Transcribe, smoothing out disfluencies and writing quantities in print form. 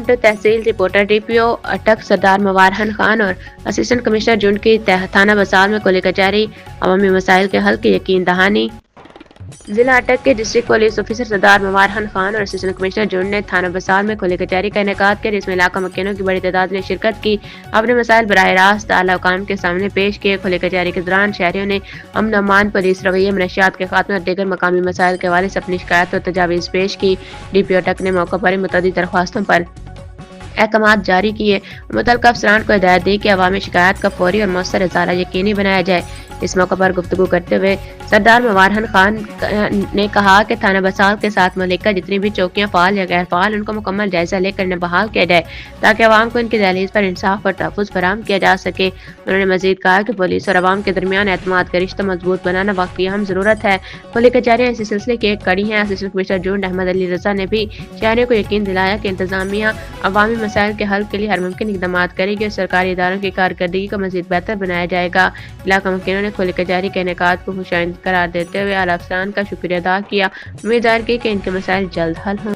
جونڈ تحصیل reporter D P او اٹک سردار مواہن خان اور assistant commissioner جونڈ کی تھانہ بسال میں کھلی کچہری عوامی مسائل کے حل کی یقین دہانی۔ ضلع اٹک کے ڈسٹرکٹ پولیس آفیسر سردار مواہن خان اور اسسٹنٹ کمشنر جونڈ نے تھانہ بسال میں کھلی کچہری کا انعقاد کیا، جس میں علاقہ مکینوں کی بڑی تعداد نے شرکت کی، اپنے مسائل براہ راست اعلیٰ حکام کے سامنے پیش کیے۔ کھلی کچہری کے دوران شہریوں نے امن و امان، پولیس رویے، منشیات کے خاتمے اور دیگر مقامی مسائل کے حوالے سے اپنی شکایات اور تجاویز پیش کی۔ ڈی پی او اٹک نے موقع پر متعدد درخواستوں پر احکامات جاری کیے اور متعلقہ افسران کو ہدایت دی کہ عوامی شکایات کا فوری اور مؤثر ازالہ یقینی بنایا جائے۔ اس موقع پر گفتگو کرتے ہوئے سردار مواہن خان نے کہا کہ تھانہ بسال کے ساتھ ملکہ جتنی بھی چوکیاں فعال یا غیر فعال ان کو مکمل جائزہ لے کر انہیں بحال کیا جائے تاکہ عوام کو ان کی دہلیز پر انصاف اور تحفظ فراہم کیا جا سکے۔ انہوں نے مزید کہا کہ پولیس اور عوام کے درمیان اعتماد کا رشتہ مضبوط بنانا واقعی اہم ضرورت ہے۔ کھلی کچہریاں اسی سلسلے کی ایک کڑی ہیں۔ اسسٹنٹ کمشنر جونڈ احمد علی رضا نے بھی شہریوں کو یقین دلایا کہ انتظامیہ عوامی مسائل کے حل کے لیے ہر ممکن اقدامات کرے گی اور سرکاری اداروں کی کارکردگی کو مزید بہتر بنایا جائے گا۔ علاقہ مکینوں نے کھلی کچہری کے انعقاد کو خوش آمدید قرار دیتے ہوئے اعلیٰ افسران کا شکریہ ادا کیا۔ امید ظاہر کی کہ ان کے مسائل جلد حل ہوں۔